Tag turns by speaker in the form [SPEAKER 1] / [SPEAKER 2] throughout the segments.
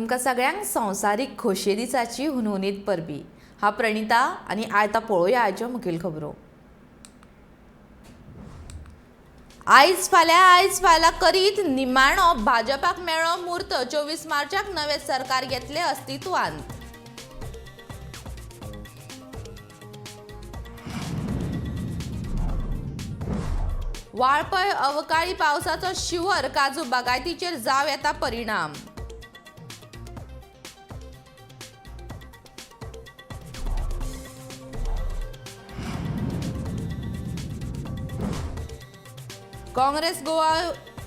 [SPEAKER 1] तुमकां सगळ्यांक संवसारीक खोशये दिसाची हुनहुनीत परबी। हांव प्रणिता आनी आतां पळोवया आयच्यो मुखेल खबरो। आयज फाल्यां करीत निमाणो भाजपाक मेळ्ळो मुहूर्त। 24 मार्चाक नवे सरकार येतले अस्तित्वांत। वाळपय अवकाळी पावसाचो शिवर, काजू बागायतीचेर जाव येता परिणाम। काँग्रेस गोवा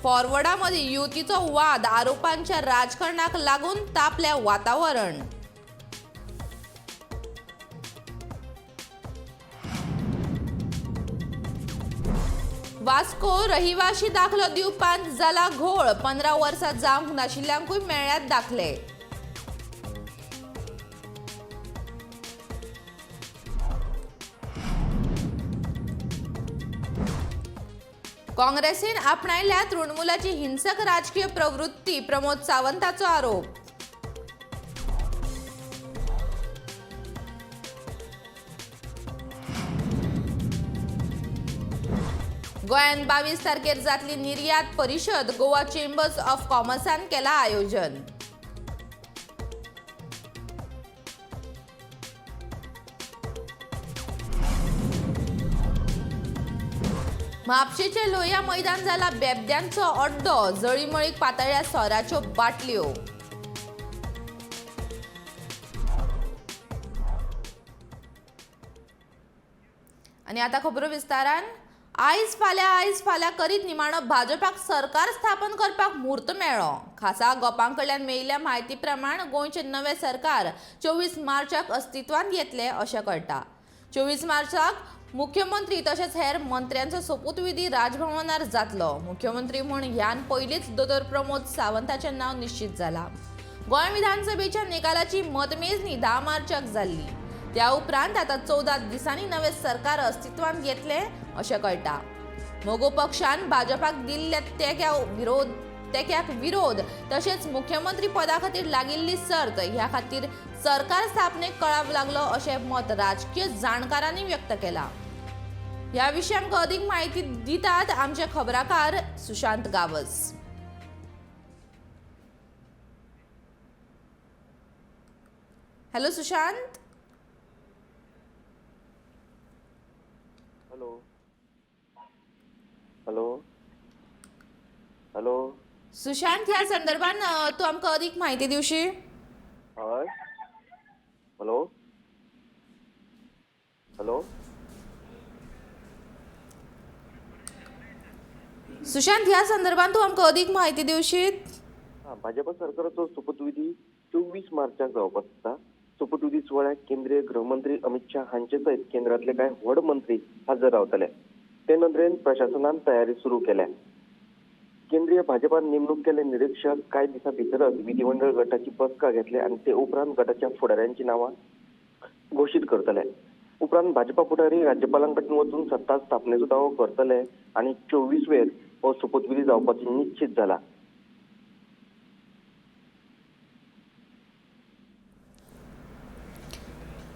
[SPEAKER 1] फॉरवर्डा मदीं युतीचो वाद, आरोपांच्या राजकारणाक लागून तापले वातावरण। वास्को रहिवाशी दाखलो दिवपांत जाला घोळ, 15 वर्सां जावंक नाशिल्ल्यांकूय मेळ्ळ्यात दाखले। काँग्रेसीन आपणायल्या तृणमुलाची हिंसक राजकीय प्रवृत्ती, प्रमोद सावंताचो आरोप। गोंयान 22 तारखेर जातली निर्यात परिशद, गोवा चेंबर्स ऑफ कॉमर्सान केला आयोजन। म्हापशेचे लोहिया मैदान जाला बेबद्यांचो अड्डो, जळीमळीक पातळ्या सोऱ्याच्यो बाटल्यो। आनी आतां खबरो विस्तारान। आयज फाल्यां करीत निमाणो भाजपाक सरकार स्थापन करपाक मुहूर्त मेळ्ळो। खासा गोपांकडल्यान मेळिल्ल्या म्हायती प्रमाण गोंयचे नवे सरकार 24 मार्चाक अस्तित्वांत येतले अशें कळटा। 24 मार्चाक मुख्यमंत्री तशेंच हेर मंत्र्यांचो सोपूतविधी राजभवनार जातलो। मुख्यमंत्री म्हूण ह्यान पयलींच दोतोर प्रमोद सावंताचें नांव निश्चित जालां। गोंय विधानसभेच्या निकालाची मतमेजणी 10 मार्चाक जाल्ली। त्या उपरांत आतां 14 दिसांनी नवे सरकार अस्तित्वांत येतले अशें कळटा। मोगो पक्षान भाजपाक दिल्ल्या तेक्याक विरोध तशेंच मुख्यमंत्री पदा खातीर लागिल्ली सर्त ह्या खातीर सरकार स्थापनेक कळाव लागलो अशें मत राजकीय जाणकारांनी व्यक्त केलां। ह्या विशयांक अदीक म्हायती दितात आमचे खबराकार Sushant Gawas. Hello Sushant.
[SPEAKER 2] Hello hello hello
[SPEAKER 1] Sushant, ह्या संदर्भान तूं आमकां अदीक म्हायती दिवशी?
[SPEAKER 2] हय हॅलो हॅलो
[SPEAKER 1] सुशांत, ह्या संदर्भान तूं आमकां अदीक म्हायती दिवशीत?
[SPEAKER 2] भाजपा सरकाराचो सोपूतविधी 24 मार्चाक जावपाक आसा। सोपूतविधी सुवाळ्याक केंद्रीय गृहमंत्री अमित शाह हांचे सयत केंद्रातले कांय व्हड मंत्री हाजीर रावतले। ते नदरेन प्रशासनान तयारी सुरू केल्या। केंद्रीय भाजपान नेमणूक केले निरीक्षक कांय दिसां भितरच विधिमंडळ गटाची बसका घेतले आनी ते उपरांत गटाच्या फुडाऱ्यांची नांवां घोशीत करतले। उपरांत भाजपा फुडारी राज्यपालां कडेन वचून सत्ता स्थापनेचो दावो करतले आनी 24 वेर हो सोपूतविधी जावपाचो निश्चित जाला।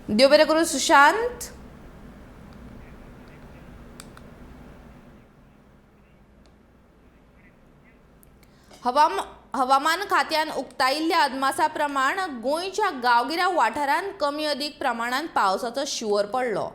[SPEAKER 1] देव बरें करूं सुशांत। हवामान खात्यान उक्तायिल्ल्या अदमासा प्रमाण गोंयच्या गांवगिऱ्या वाठारांत कमी अदीक प्रमाणात पावसाचो शिवर पडलो।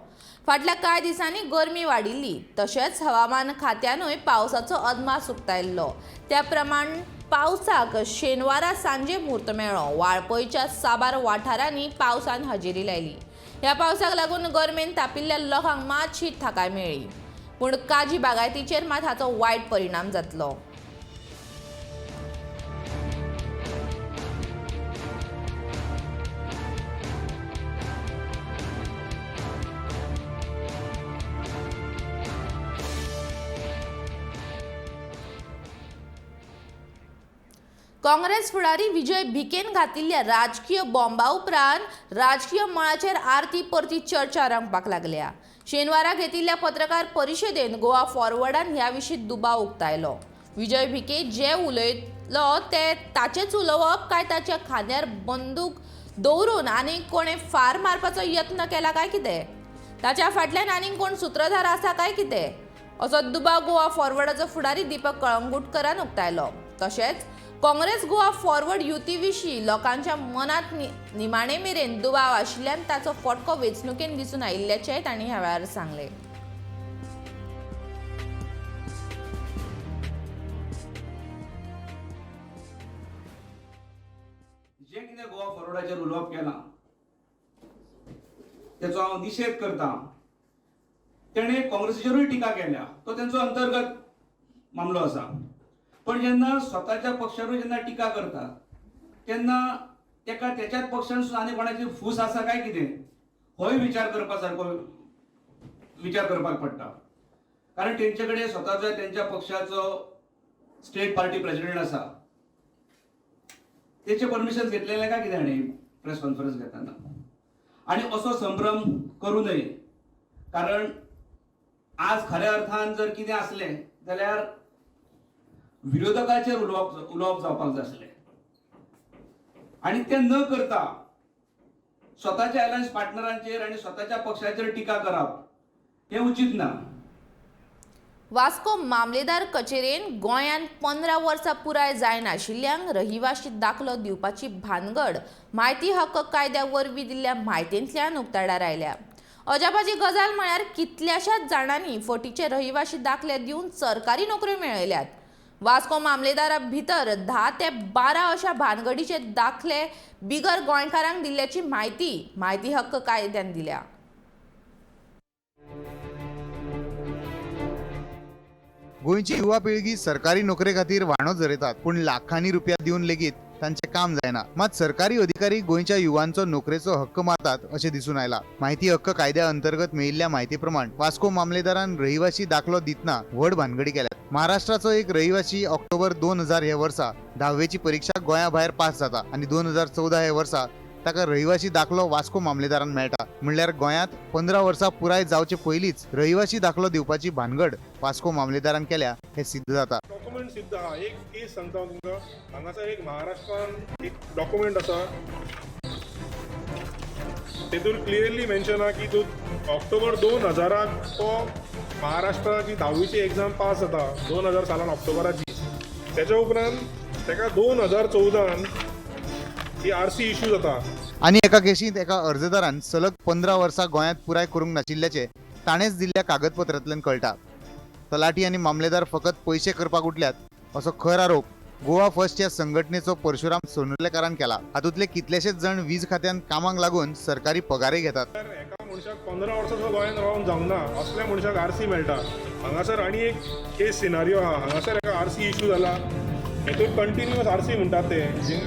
[SPEAKER 1] फाटल्या कांय दिसांनी गरमी वाडिल्ली। तशेंच हवामान खात्यानूय पावसाचो अदमास उक्तायल्लो। त्या प्रमाण पावसाक शेनवारा सांजे मुहूर्त मेळ्ळो। वाळपयच्या साबार वाठारांनी पावसान हजेरी लायली। ह्या पावसाक लागून गरमेन तापिल्ल्या लोकांक मातशी थाकाय मेळ्ळी, पूण काजी बागायतीचेर मात हाचो वायट परिणाम जातलो। काँग्रेस फुडारी विजय भिकेन घातिल्ल्या राजकीय बॉम्बा उपरांत राजकीय मळाचेर आरती परती चर्चा रंगपाक लागल्या। शेनवारा घेतिल्ल्या पत्रकार परिशदेंत गोवा फॉरवर्डान ह्या विशीं दुबाव उक्तायलो। विजय भिके जे उलयलो ते ताचेच उलोवप काय ताच्या खांद्यार बंदूक दवरून आनीक कोणे फार मारपाचो यत्न केला काय कितें? ताच्या फाटल्यान आनीक कोण सूत्रधार आसा काय कितें? असो दुबाव गोवा फॉरवर्डाचो फुडारी दीपक कळंगुटकरान उक्तायलो. तशेंच काँग्रेस गोवा फॉरवर्ड युती विशीं लोकांच्या मनात निमाणे मेरेन दुबाव आशिल्ल्यान ताचो फटको वेंचणुकेन दिसून आयिल्ल्याचें तांणी ह्या वेळार सांगलें.
[SPEAKER 3] जे कितें गोवा फॉरवर्डाचेर उलोवप केलां तेचो हांव निशेध करता. तेणे काँग्रेसीचेरूय टिका केल्या, तो तेंचो अंतर्गत मामलो आसा. पण जेन्ना स्वताच्या पक्षारूय जेन्ना टिका करता तेन्ना तेका त्याच्याच पक्षान आनी कोणाची फूस आसा काय कितें होय विचार करपाक पडटा. कारण तेंचे कडेन स्वताचो तेंच्या पक्षाचो स्टेट पार्टी प्रेसिडेंट आसा, तेचे परमिशन घेतलेले काय कितें हाणें प्रेस कॉन्फरन्स घेताना. आणि असो संभ्रम करू नये. कारण आज खऱ्या अर्थान जर कितें आसलें जाल्यार विरोधकाचेर उलोवप जावपाक जाय आसलें. आणि ते न करता स्वताच्या अलायन्स पार्टनरांचेर आणि स्वताच्या पक्षाचेर टिका करप हे उचित ना.
[SPEAKER 1] वास्को मामलेदार कचेरेन गोंयांत 15 वर्सां पुराय जायनाशिल्ल्यांक रहिवाशी दाखलो दिवपाची भानगड म्हायती हक्क कायद्या वरवीं दिल्ल्या म्हायतींतल्यान उक्ताडार आयल्या. अजापाची गजाल म्हळ्यार कितल्याशाच जाणांनी फटीचे रहिवाशी दाखले दिवन सरकारी नोकऱ्यो मेळयल्यात. वास्को मामलेदारा भितर 10 ते 12 अशा भानगडीचे दाखले बिगर गोंयकारांक दिल्ल्याची म्हायती हक्क कायद्यान दिल्या.
[SPEAKER 4] गोंयची युवा पिळगी सरकारी नोकरे खातीर वाणो झरयतात, पूण लाखांनी रुपया दिवन लेगीत तांचे काम जायना. मात सरकारी अधिकारी गोंयच्या युवांचो नोकरेचो हक्क मारतात अशें दिसून आयला. म्हायती हक्क कायद्या अंतर्गत मेळिल्ल्या म्हायती प्रमाण वास्को मामलेदारान रहिवाशी दाखलो दितना व्हड भानगडी केल्यात. महाराष्ट्राचो एक रहिवाशी ऑक्टोबर 2000 हे वर्सा 10वीची परीक्षा गोंया भायर पास जाता आणि 2014 हे वर्सा ताका रहिवाशी दाखलो वास्को मामलेदारान मेळटा. म्हणल्यार गोंयांत 15 वर्सां पुराय जावचे पयलींच रहिवाशी दाखलो दिवपाची भानगड वास्को मामलेदारान केल्या हे सिद्ध जाता.
[SPEAKER 5] डॉक्युमेंट सिद्ध आहा. एक केस सांगता हांव तुमकां. हांगासर एक महाराष्ट्रान एक डॉक्युमेंट आसा, तेतून क्लियरली मेन्शन आहा की तो ऑक्टोबर 2000 तो महाराष्ट्राची 10वीची एग्जाम पास जाता 2000 सालान ऑक्टोबराची. तेच्या उपरांत तेका 2014 ही RC इश्यू जाता.
[SPEAKER 4] आणि एका केशींत एका अर्जदारान सलग 15 वर्सां गोंयांत पुराय करूंक नाशिल्ल्याचे ताणेच दिल्ल्या कागदपत्रांतल्यान कळटा. तलाटी आनी मामलेदार फकत पयशे करपाक उठल्यात असो खर आरोप गोवा फर्स्ट ह्या संघटनेचो परशुराम सोनुर्लेकारान केला. हातूंतले कितलेशेच जण वीज खात्यान कामाक लागून सरकारी पगारय घेतात.
[SPEAKER 5] तर एका मनशाक 15 वर्साचो गोंयांत रावून जावंक ना असल्या मनशाक RC मेळटा. हांगासर आनी एक केस सिनारियो आहा. हांगासर एका RC इश्यू जाला, हेतून कंटिन्युअस RC म्हणटात ते.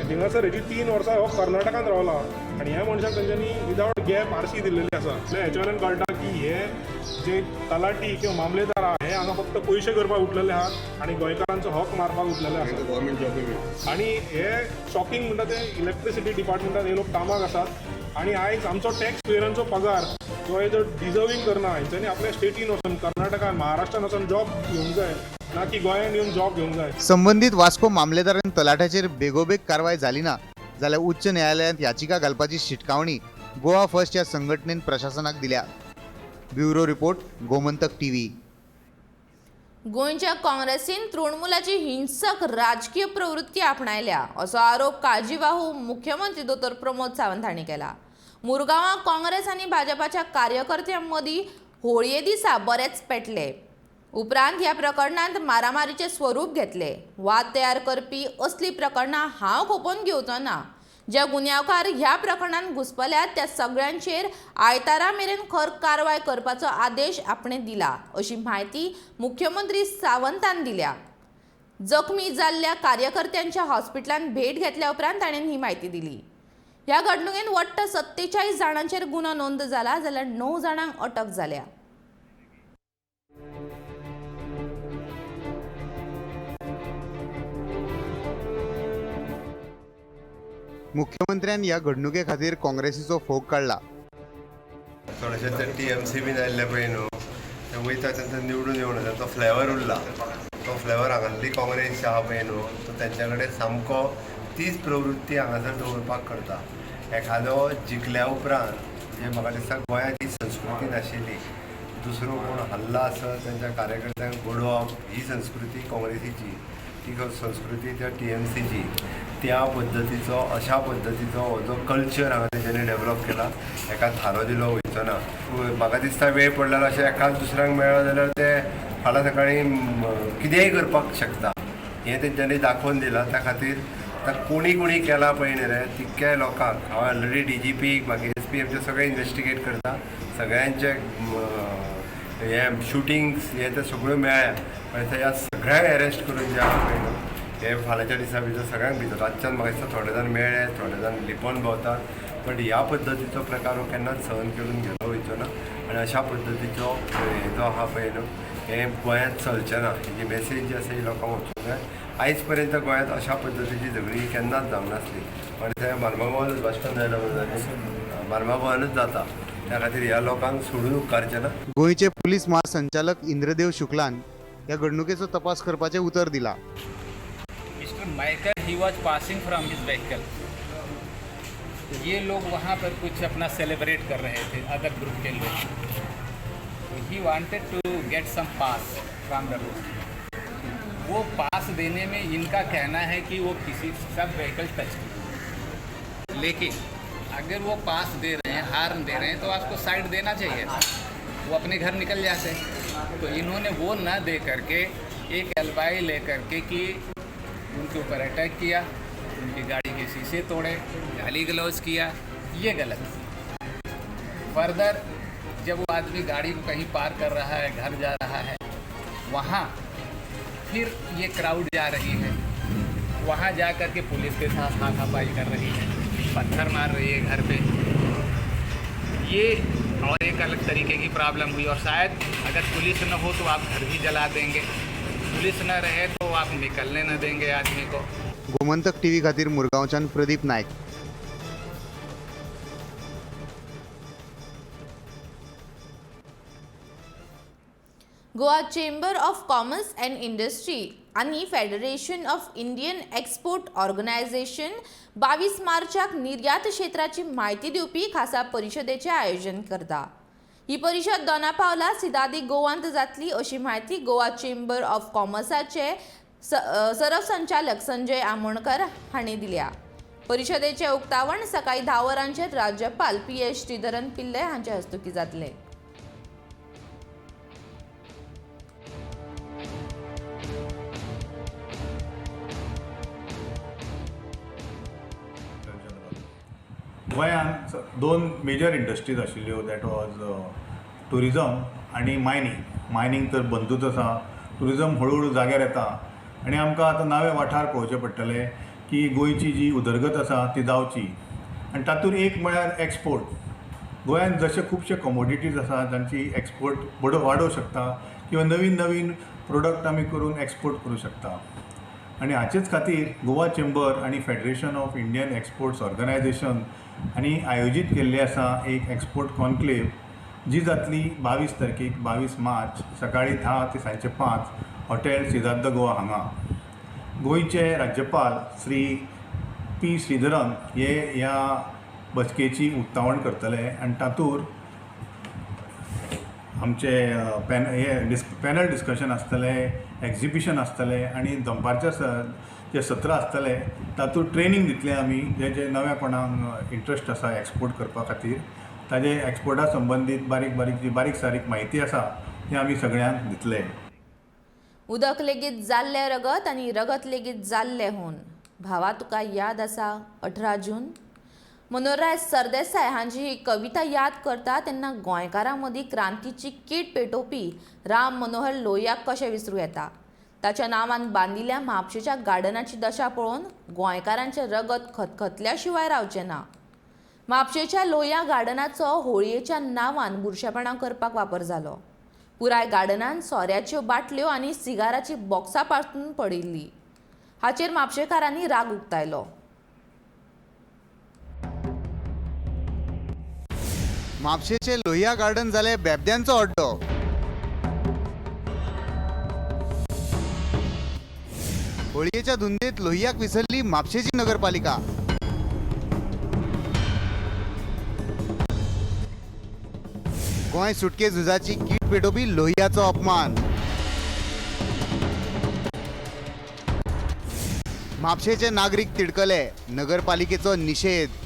[SPEAKER 5] हिंगासर हेची 3 वर्सां हो कर्नाटकांत रावला आनी ह्या मनशाक तेंच्यांनी विदावट गॅप RC दिल्लेली आसा. हेच्या वयल्यान कळटा की हे जे तलाटी किंवा मामलेदार आहा हे हांगा फक्त पयशे करपाक उठलेले आहात आनी गोंयकारांचो हक मारपाक उठलेले आसा. गव्हर्मेंट जॉब आनी हे शॉकिंग म्हणटा ते इलेक्ट्रिसिटी डिपार्टमेंटात हे लोक कामाक आसात आनी आयज आमचो टॅक्स पेयरांचो पगार जो हे डिजर्विंग करना. हेंच्यांनी आपल्या स्टेटीन वचून कर्नाटकान महाराष्ट्रान वचून जॉब घेवंक जाय, ना की गोंयांत येवन जॉब घेवंक जाय.
[SPEAKER 4] संबंधीत वास्को मामलेदारान तलाट्याचेर बेगोबेग कारवाय जाली ना जाल्यार उच्च न्यायालयांत याचिका घालपाची शिटकावणी गोवा फर्स्ट ह्या संघटनेन प्रशासनाक दिल्या. Bureau report, Gomantak TV.
[SPEAKER 1] गोंयच्या काँग्रेसीन तृणमुलाची हिंसक राजकीय प्रवृत्ती आपणायल्या असो आरोप काळजीवाहू मुख्यमंत्री दोतोर प्रमोद सावंत हांणी केला. मुरगांवां काँग्रेस आनी भाजपाच्या कार्यकर्त्यां मदीं होळये दिसा बरेच पेटले. उपरांत ह्या प्रकरणांत मारामारीचे स्वरूप घेतले. वाद तयार करपी असली प्रकरणां हांव खपोवन घेवचो ना. जे गुन्यांवकार ह्या प्रकरणांत घुसपल्यात त्या सगळ्यांचेर आयतारा मेरेन खर कारवाय करपाचो आदेश आपणे दिला अशी म्हायती मुख्यमंत्री सावंतान दिल्या. जखमी जाल्ल्या कार्यकर्त्यांच्या हॉस्पिटलांत भेट घेतल्या उपरांत ताणें ही म्हायती दिली. ह्या घडणुकेन वट्ट 47 जाणांचेर गुन्हो नोंद जाला जाल्यार 9 जाणांक अटक जाल्या.
[SPEAKER 4] मुख्यमंत्र्यान ह्या घडणुके खातीर काँग्रेसीचो फोग काडला.
[SPEAKER 6] थोडेशे ते TMC बीन आयिल्ले पळय न्हू, ते वयता तेंचा निवडून येवना, तांचो फ्लेवर उरला. तो फ्लेवर हांगासली काँग्रेस आहा पळय न्हू तो तेंच्या कडेन सामको तीच प्रवृत्ती हांगासर दवरपाक करता. एखादो जिखल्या उपरांत म्हणजे म्हाका दिसता गोंयांत ही संस्कृती नाशिल्ली, दुसरो कोण हल्ला आसत तेंच्या कार्यकर्त्यांक बोडोवप ही संस्कृती काँग्रेसीची, ती संस्कृती त्या TMCची, त्या पद्दतीचो अशा पद्दतीचो हो जो कल्चर हांगा तेंच्यांनी डेवलप केला एका थारो दिलो वयचो ना. म्हाका दिसता वेळ पडल्यार अशें एकाच दुसऱ्यांक मेळ्ळो जाल्यार ते फाल्यां सकाळी कितेंय करपाक शकता हें तेंच्यांनी दाखोवन दिलां. त्या खातीर कोणी केला पळय न्ही रे तितक्या लोकांक हांव ऑलरेडी DGP मागीर SPFचे सगळे इन्वेस्टिगेट करता, सगळ्यांचे हे शुटिंग्स हे ते सगळ्यो मेळ्ळ्या आनी ह्या सगळ्यांक अरेस्ट करून जे आहा पळय न्हू हे फाल्यांच्या दिसा भितर सगळ्यांक भितर रातच्यान म्हाका दिसता थोडे जाण मेळ्ळे, थोडे जाण लिपोवन भोंवतात, पण ह्या पद्दतीचो प्रकार हो केन्नाच सहन करून घेवलो वयचो ना. आनी अशा पद्दतीचो जो आहा पळय न्हू हें गोंयांत चलचें ना. ही मेसेज जी आसा ही लोकांक वचूंक जाय. आयज पर्यंत गोंयांत अशा पद्दतीची झगडी केन्नाच जावंक नासली, पण ते मार्मागोवानूच भाशण जायना मार्मागोवानूच जाता. त्या खातीर ह्या लोकांक सोडून उपकारचें ना.
[SPEAKER 4] गोंयचे पुलीस महासंचालक इंद्रदेव शुक्लान या घडणुकेचो तपास करपाचें उतर दिला.
[SPEAKER 7] Mister Michael he was passing from his vehicle. ये लोग वहाँ पर कुछ अपना सेलिब्रेट कर रहे थे अदर ग्रुप के लोग. He wanted to get some pass from the road. वो पास देने में इनका कहना है कि वो किसी सब व्हीकल टच किए, लेकिन अगर वो पास दे रहे हैं, हार्न दे रहे हैं तो आपको साइड देना चाहिए, वो अपने घर निकल जाते. तो इन्होंने वो न दे करके एक अलवाई ले करके कि उनके ऊपर अटैक किया, उनकी गाड़ी के शीशे तोड़े, गाली गलौज किया. ये गलत. फर्दर जब वो आदमी गाड़ी को कहीं पार कर रहा है, घर जा रहा है, वहाँ फिर ये क्राउड जा रही है, वहाँ जा कर के पुलिस के साथ हाथापाई कर रही है, पत्थर मार रही है घर पे. ये और एक अलग तरीके की प्रॉब्लम हुई. और शायद अगर पुलिस न हो तो आप घर भी जला देंगे, पुलिस न रहे तो आप निकलने न देंगे आदमी को.
[SPEAKER 4] गोमंतक TV खातीर मुरगांवच्यान Pradeep Naik.
[SPEAKER 1] Goa chamber of commerce and industry आणि federation of Indian export organisation 22 मार्चाक निर्यात क्षेत्राची माहिती दिवपी खासा परिशदेचे आयोजन करता. ही परिशद दोनापावला सिदादी गोवांत जातली अशी माहिती गोवा चेंबर ऑफ कॉमर्साचे सरसंचालक संजय आमोणकर हांणी दिल्या. परिशदेचे उक्तावण सकाळी 10 वरांचेर राज्यपाल PS श्रीधरन पिल्ले हांचे हस्तुकी जातले.
[SPEAKER 8] गोंयांत दोन मेजर इंडस्ट्रीज आशिल्ल्यो, दॅट वॉज टुरिजम आनी मायनींग तर बंदूच आसा. टुरिजम हळू जाग्यार येता आनी आमकां आतां नवे वाठार पळोवचे पडटले की गोंयची जी उदरगत आसा ती जावची. आनी तातूंत एक म्हळ्यार एक्सपोर्ट. गोंयांत जशे खुबशे कमोडिटीज आसा तांची एक्सपोर्ट वाडोवंक शकता किंवा नवीन नवीन प्रोडक्ट आमी करून एक्सपोर्ट करूं शकता. आनी हाचेच खातीर गोवा चेंबर आनी Federation of Indian Exports Organisation हांणी आयोजीत केल्ली आसा एक एक्सपोर्ट कॉन्क्लेव, जी जातली 22 तारखेक 22 मार्च सकाळी 10 ते सांजचे 5 हॉटेल सिद्धार्थ गोवा हांगा. गोंयचे राज्यपाल श्री P श्रीधरन हे ह्या बसकेची उक्तावण करतले आनी तातूंत आमचे पॅनल डिस्कशन आसतलें, एक्झिबिशन आसतलें आनी दनपारच्या जे सत्र आसतलें तातूंत ट्रेनींग दितले आमी जे नव्या कोणाक इंट्रस्ट आसा एक्सपोर्ट करपा खातीर. ताजे एक्सपोर्टा संबंदीत बारीक सारीक म्हायती आसा ती आमी सगळ्यांक दितले.
[SPEAKER 1] उदक लेगीत जाल्ले रगत आणि रगत लेगीत जाल्ले हून. भावा तुका याद आसा 18 जून? मनोहरराय सरदेसाय हांची ही कविता याद करता तेन्ना गोंयकारां मदीं क्रांतीची कीट पेटोवपी राम मनोहर लोहियाक कशें विसरूं येता. ताच्या नांवान बांदिल्ल्या म्हापशेच्या गार्डनाची दशा पळोवन गोंयकारांचें रगत खतखतल्या शिवाय रावचें ना. म्हापशेच्या लोहिया गार्डनाचो होळयेच्या नांवान बुरशेपणां करपाक वापर जालो. पुराय गार्डनांत सोऱ्याच्यो बाटल्यो आनी सिगाराची बॉक्सां पासून पडिल्लीं. हाचेर म्हापशेकारांनी राग उक्तायलो.
[SPEAKER 4] म्हापशेचे लोहिया गार्डन जाले बेबद्यांचो अड्डो. होळयेच्या धुंदेत लोहियाक विसरली म्हापशेची नगरपालिका. गोंय सुटके झुजाची कीट पेटोवपी लोहियाचो अपमान. म्हापशेचे नागरिक तिडकले, नगरपालिकेचो निषेध.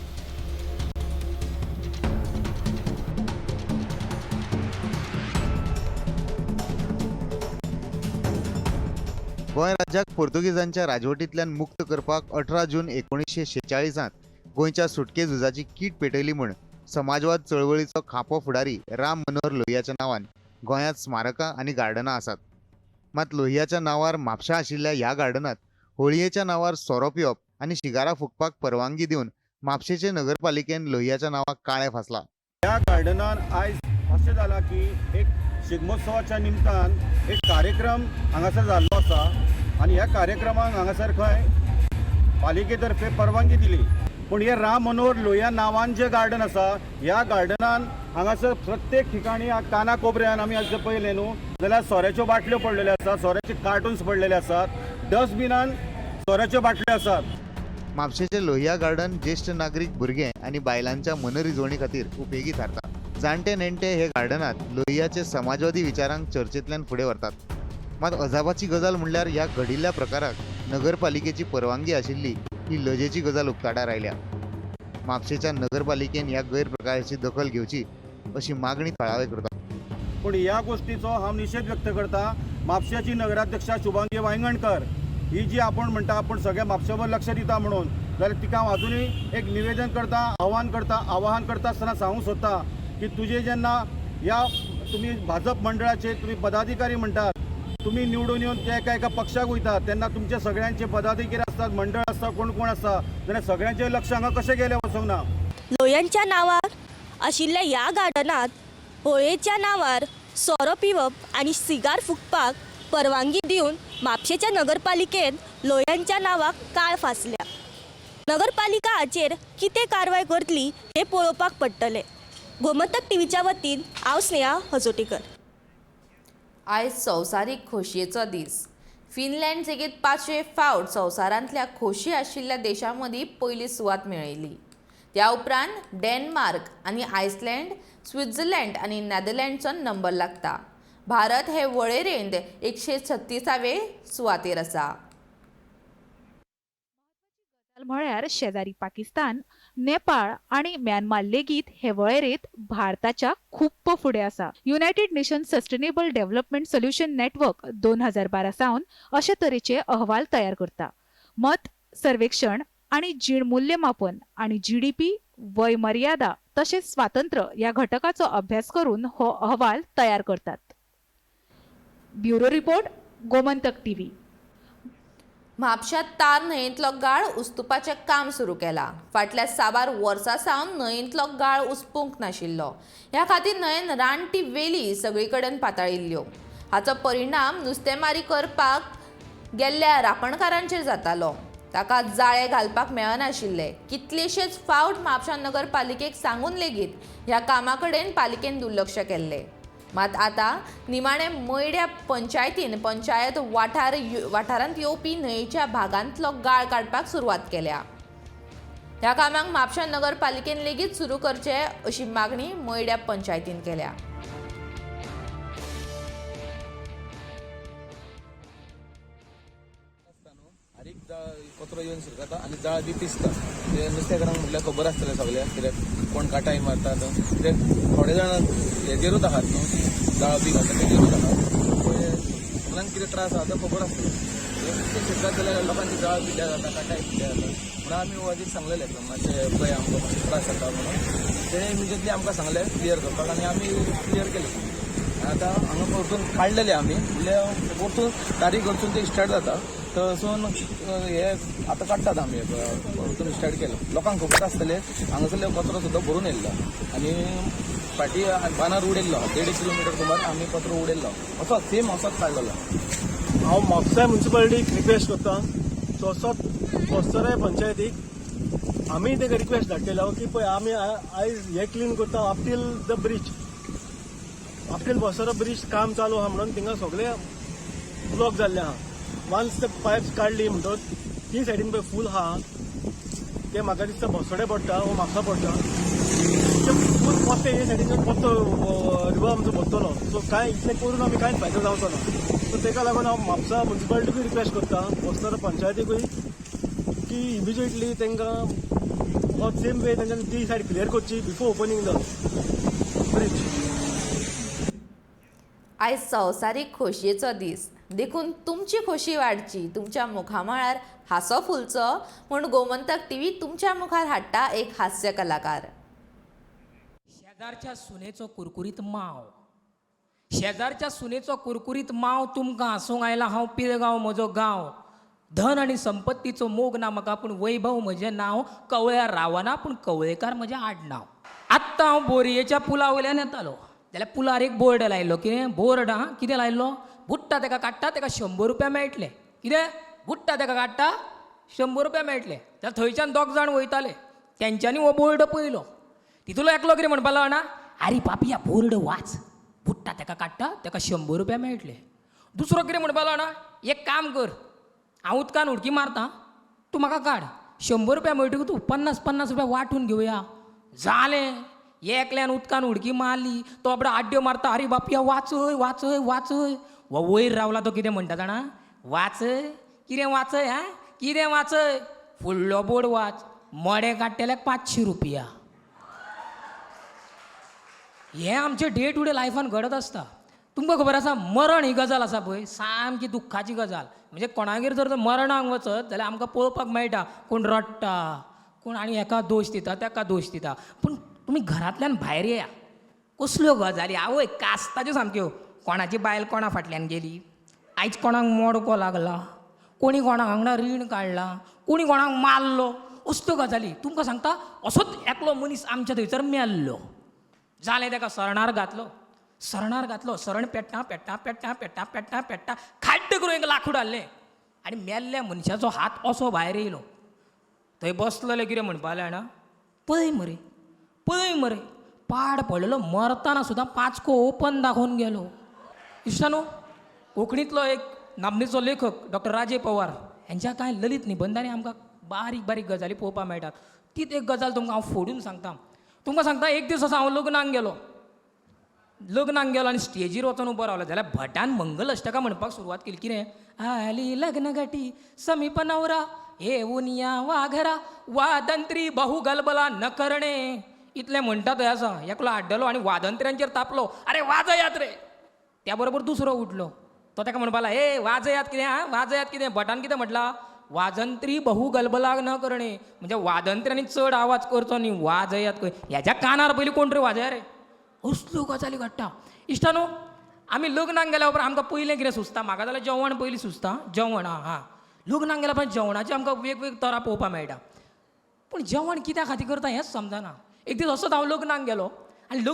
[SPEAKER 4] गोंय राज्याक पोर्तुगीजांच्या राजवटींतल्यान मुक्त करपाक 18 जून 1946 गोंयच्या सुटके झुजाची कीट पेटयली म्हूण समाजवाद चळवळीचो खापो फुडारी राम मनोहर लोहियाच्या नांवान गोंयांत स्मारकां आनी गार्डनां आसात. मात लोहियाच्या नांवार म्हापशा आशिल्ल्या ह्या गार्डनांत होळयेच्या नांवार सोरो पिवप आनी शिगारां फुकपाक परवानगी दिवन म्हापशेचे नगरपालिकेन लोहियाच्या नांवाक काळें फासला.
[SPEAKER 9] ह्या गार्डनान आयज अशें जालां की एक शिगमोत्सवाच्या निमतान एक कार्यक्रम हांगासर जाल्लो आसा आनी ह्या कार्यक्रमाक हांगासर खंय पालिके तर्फे परवानगी दिली. पूण हे राम मनोहर लोहिया नांवान जे गार्डन आसा ह्या गार्डनान हांगासर प्रत्येक ठिकाणी काना कोपऱ्यान आमी आज पळयलें न्हू जाल्यार सोऱ्याच्यो बाटल्यो पडलेल्यो आसात, सोऱ्याचे कार्टून्स पडलेले आसात, डस्टबिनान सोऱ्याच्यो बाटल्यो आसात.
[SPEAKER 4] म्हापशेचे लोहिया गार्डन ज्येष्ठ नागरीक भुरगे आनी बायलांच्या मनरिजवणी खातीर उपेगी थारता. जाणटे नेणटे हे गार्डनांत लोहियाचे समाजवादी विचारांक चर्चेंतल्यान फुडें व्हरतात. मात अजापाची गजाल म्हणल्यार ह्या घडिल्ल्या प्रकाराक नगरपालिकेची परवानगी आशिल्ली ही लजेची गजाल उक्ताडार आयल्या. म्हापशेच्या नगरपालिकेन ह्या गैरप्रकाराची दखल घेवची अशी मागणी थळावे करता.
[SPEAKER 9] पूण ह्या गोष्टीचो हांव निशेध व्यक्त करता. म्हापशेची नगराध्यक्षा शुभांगी वांयगणकर ही जी आपण म्हणटा आपण सगळ्या म्हापशेवर लक्ष दिता म्हणून, जाल्यार तिका हांव अजुनूय एक निवेदन करता, आवाहन करता आसतना सांगूंक सोदता की तुजे जेन्ना ह्या तुमी भाजप मंडळाचे तुमी पदाधिकारी म्हणटात, तुमी निवडून येवन ते एका पक्षाक वयतात तेन्ना तुमचे सगळ्यांचे पदाधिकारी आसतात, मंडळ आसता, कोण आसता, जाल्यार सगळ्यांचे लक्ष हांगा कशें गेलें वचोंक ना.
[SPEAKER 10] लोहियांच्या नांवार आशिल्ल्या ह्या गार्डनांत होळयेच्या नांवार सोरो पिवप आनी सिगार फुकपाक परवानगी दिवन म्हापशेच्या नगरपालिकेन लोहियांच्या नांवाक काळ फासल्या. नगरपालिका हाचेर कितें कारवाय करतली हें पळोवपाक पडटलें. गोमंतक टीव्हीच्या वतीन हांव स्नेहा हजोटीकर.
[SPEAKER 1] आयज संवसारीक खोशयेचो दीस. फिनलँड सेगीत 5वे फावट संवसारांतल्या खोशी आशिल्ल्या देशां मदीं पयली सुवात मेळयली. त्या उपरांत डेन्मार्क आनी आयसलँड, स्वित्झर्लंड आनी नेदरलँड्सचो नंबर लागता. भारत हे वळेरेंत 136वे सुवातेर आसा.
[SPEAKER 11] म्हळ्यार शेजारी पाकिस्तान, नेपाळ आणि म्यानमार लेगीत हे वळेरेंत भारताच्या खूप फुडें आसा. United nation sustainable development solution network 2012 सावन अशे तरेचे अहवाल तयार करता. मत सर्वेक्षण आणि जीण मूल्यमापन आणि GDP, वय मर्यादा तसेच स्वातंत्र्य या घटकाचो अभ्यास करून हो अहवाल तयार करतात. Bureau report, Gomantak TV.
[SPEAKER 1] म्हापशात तार न्हंयेंतलो गाळ उस्तुपाचें काम सुरू केलां. फाटल्या साबार वर्सां सावन न्हंयेंतलो गाळ उस्पूंक नाशिल्लो. ह्या खातीर न्हंयेन रानटी वेली सगळी कडेन पातळिल्ल्यो. हाचो परिणाम नुस्तेमारी करपाक गेल्ल्या राखणकारांचेर जातालो. ताका जाळे घालपाक मेळनाशिल्ले. कितलेशेच फावट म्हापशा नगरपालिकेक सांगून लेगीत ह्या कामा कडेन पालिकेन दुर्लक्ष केल्लें. मात आतां निमाणे मयड्या पंचायतीन पंचायत वाठारांत येवपी न्हंयेच्या भागांतलो गाळ काडपाक सुरवात केल्या. ह्या कामाक म्हापशा नगरपालिकेन लेगीत सुरू करचे अशी मागणी मयड्या पंचायतीन केल्या.
[SPEAKER 12] कचरो येवन शिरता आनी जाळ बी पिसता. ते नुस्तेकारांक म्हटल्यार खबर आसतलें सगळ्याक कित्याक कोण काटाय मारतात. कित्याक थोडे जाण हेजेरूच आहात न्हू, जाळ बी घालता तेजेरूच आहात. सगळ्यांक कितें त्रास आहा तो खबर आसतलो. नुस्तें शिरतात जाल्यार लोकांची जाळ पिड्ड्यार जाता, काटाय पिड्ड्यार जाता. म्हणून आमी वाजीक सांगलेलें मातशें पळय आमकां मातशें त्रास जाता म्हणून. तेणें इमिजिएटली आमकां सांगलें क्लियर करपाक आनी आमी क्लियर केलें. आतां हांगा परतून काडलेलें आमी म्हणल्यार परतून तारीख वचून ते स्टार्ट जाता. थंयसून हे आतां काडटात आमी परतून स्टार्ट केलें. लोकांक खबर आसतलें हांगासरलो कचरो सुद्दां भरून येयल्लो आनी फाटीं बांदार उडयल्लो 1.5 किलोमिटर सुमार आमी कचरो उडयल्लो. असोच सेम असोच काडलेलो.
[SPEAKER 13] हांव म्हापसा म्युनिसिपालिटीक रिक्वेस्ट करता, तसोच बस्तोरे पंचायतीक आमी ताका रिक्वेस्ट धाडटलो की पळय आमी आयज हे क्लीन करता up till the bridge, up till Bastora bridge काम चालू आहा म्हणून थिंगा सगळे ब्लॉक जाल्ले आहा. वन्स ते पायप्स काडली म्हणटच ती सायडीन पळय फूल आहा ते म्हाका दिसता बसोडे पडटा वो म्हापसा पडटा ते फूल पोते हे सायडीन पोतो रिवर आमचो बसतलो सो कांय इतलें करून आमी कांयच फायदो जावचो ना सो तेका लागून हांव म्हापसा म्युन्सिपालिटीकूय रिक्वेस्ट करता बसताना पंचायतीकूय की इमिजिएटली तांकां हो सेम वे तांच्यानी ती सायड क्लियर करची बिफोर ओपनिंग द ब्रिज.
[SPEAKER 1] आयज संवसारीक खोशयेचो दीस देखून तुमची खोशी वाडची, तुमच्या मुखामळार हांसो फुलचो म्हूण गोमंतक टीव्ही तुमच्या मुखार हाडटा एक हास्य कलाकार.
[SPEAKER 14] शेजारच्या सुनेचो कुरकुरीत माव, शेजारच्या सुनेचो कुरकुरीत माव तुमकां हांसूंक आयला हांव पिळगांव म्हजो गांव. धन आनी संपत्तीचो मोग ना म्हाका पूण वैभव म्हजें नांव. कवळ्यार रावना पूण कवळेकार म्हजें आडनांव. आत्तां हांव बोरयेच्या पुला वयल्यान येतालो जाल्यार पुलार एक बोर्ड लायल्लो. कितें बोर्ड आहा कितें लायल्लो? बुट्टा ताका काडटा ताका 100 रुपया मेळटले. कितें? बुट्टा ताका काडटा 100 रुपया मेळटले. जाल्यार थंयच्यान 2 जाण वयताले तेंच्यांनी हो बोर्ड पळयलो. तितूलो एकलो कितें म्हणपाक लागलो आरे पापिया बोर्ड वाच, बुट्टा ताका काडटा ताका 100 रुपया मेळटले. दुसरो कितें म्हणपाक लागलो एक काम कर हांव उदकान उडकी मारता तूं म्हाका काड 100 रुपया मेळटकूच तूं 50-50 रुपया वांटून घेवया. जालें एकल्यान उदकान उडकी मारली तो बाबडो आड्ड्यो मारता आरे बापिया वाचय वाचय वाचय. वो वयर रावला तो कितें म्हणटा जाणा वाचय कितें वाचय हा कितें वाचय फुडलो बोर्ड वाच मडे काडटल्याक 500 रुपया. हें आमचें डे टू डे लायफान घडत आसता. तुमकां खबर आसा मरण ही गजाल आसा पळय सामकी दुख्खाची गजाल. म्हणजे कोणागेर जर मरणाक वचत जाल्यार आमकां पळोवपाक मेळटा कोण रडटा कोण आनी हेका दोश दिता तेका दोश दिता. पूण तुमी घरांतल्यान भायर येया कसल्यो गजाली आवय कास्ताच्यो सामक्यो. कोणाची बायल कोणा फाटल्यान गेली, आयज कोणाक मोडको लागला, कोणी कोणाक वांगडा रीण काडला, कोणी कोणाक मारलो, असल्यो गजाली तुमकां सांगता. असोच एकलो मनीस आमच्या थंयसर मेल्लो. जालें ताका सरणार घातलो सरण पेट्टा पेट्टा पेट्टा पेट्टा पेट्टा पेट्टा खाड्ड करून एक लाकूड हाडलें आनी मेल्ल्या मनशाचो हात असो भायर येयलो. थंय बसलेले कितें म्हणपाक लागले पळय मरे पाड पडलेलो मरतना सुद्दां 5 ओपन दाखोवन गेलो. इश्टानो कोंकणीतलो एक नामनेचो लेखक डॉक्टर राजे पवार हांच्या कांय ललीत निबंधांनी आमकां बारीक बारीक गजाली पळोवपाक मेळटात. तीच एक गजाल तुमकां हांव फोडून सांगता. तुमकां सांगता एक दीस असो हांव लग्नाक गेलो आनी स्टेजीर वचून उबो रावलो जाल्यार भटान मंगल अष्टकां म्हणपाक सुरवात केली. कितें आली लग्न घटी समीप नवरा येऊन या वाघरा वादंत्री बहु गलबला न करणे इतलें म्हणटा थंय आसा. एकलो आड्डलो आनी वादंत्र्यांचेर तापलो आरे वाजयात रे. त्या बरोबर दुसरो उठलो तो ताका म्हणपाक लागला ए वाजयात कितें हा वाजयात कितें. भटान कितें म्हटलां वाजंत्री बहु गलबलाग न करणे म्हणजे वादंत्र्यांनी चड आवाज करचो न्ही वाजयात खंय. ह्याच्या कानार पयलीं कोण रे वाजया रे. असल्यो गजाली घडटा. इश्टानो आमी लग्नाक गेल्या उपरांत आमकां पयलें कितें सुचता म्हाका जाल्यार जेवण पयलीं सुचता. जेवण हां लग्नाक गेल्या उपरांत जेवणाची आमकां वेगवेगळी तरा पळोवपाक मेळटा. पूण जेवण कित्या खातीर करता हेंच समजना. एक दीस असोच हांव लग्नाक गेलो आनी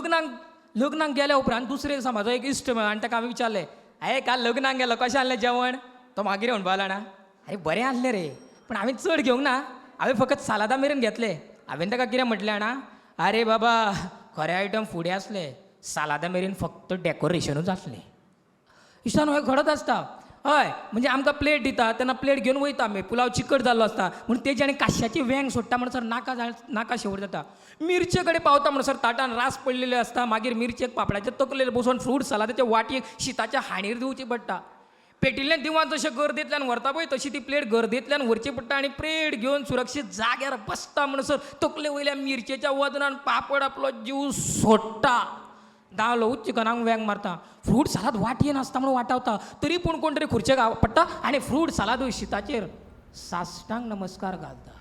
[SPEAKER 14] लग्नाक गेल्या उपरांत दुसरे दिसा म्हाजो एक इश्ट मेळ्ळो आनी ताका हांवें विचारलें हांवें काल लग्नाक गेलो कशें आहलें जेवण. तो मागीर म्हणपाक लागला अरे बरें आहलें रे पूण हांवें चड घेवंक ना हांवें फकत सालादा मेरेन घेतले. हांवें ताका कितें म्हटलें जाणा अरे बाबा खरे आयटम फुडें आसले सालादा मेरेन फक्त डेकोरेशनूच आसलें. इश्टानो हें घडत आसता. हय म्हणजे आमकां प्लेट दिता तेन्ना प्लेट घेवन वयता आमी पुलाव चिकट जाल्लो आसता म्हूण तेजी आनी काश्याची वेंग सोडटा म्हणसर नाका शेवट जाता. मिरचे कडेन पावता म्हणसर ताटान रास पडलेले आसता मागीर मिरचेक पापडाचे तकलेर बसोवन फ्रूट सलादाच्या वाटयेक शीताच्या हांडीर दिवची पडटा. पेटिल्लें दिवान जशें गर्देंतल्यान व्हरता पळय तशी ती प्लेट गर्देंतल्यान व्हरची पडटा आनी प्लेट घेवन सुरक्षीत जाग्यार बसता म्हणसर तकले वयल्या मिरचेच्या वजनान पापड आपलो जीव सोडटा. धांवलो चिकनाक वेंग मारता फ्रूट सलाद वाटयेन आसता म्हणून वाटावता तरी पूण कोण तरी खुर्चेक पडटा आनी फ्रूट सलादूय शीताचेर साश्टांग नमस्कार घालता.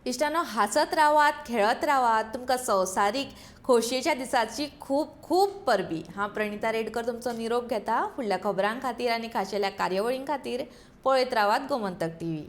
[SPEAKER 1] इश्टानो हांसत रावात खेळत रावात. तुमकां संवसारीक खोशयेच्या दिसाची खूब खूब परबी. हांव प्रणिता रेडकर तुमचो निरोप घेता. फुडल्या खबरां खातीर आनी खाशेल्या कार्यावळीं खातीर पळयत रावात गोमंतक टीव्ही.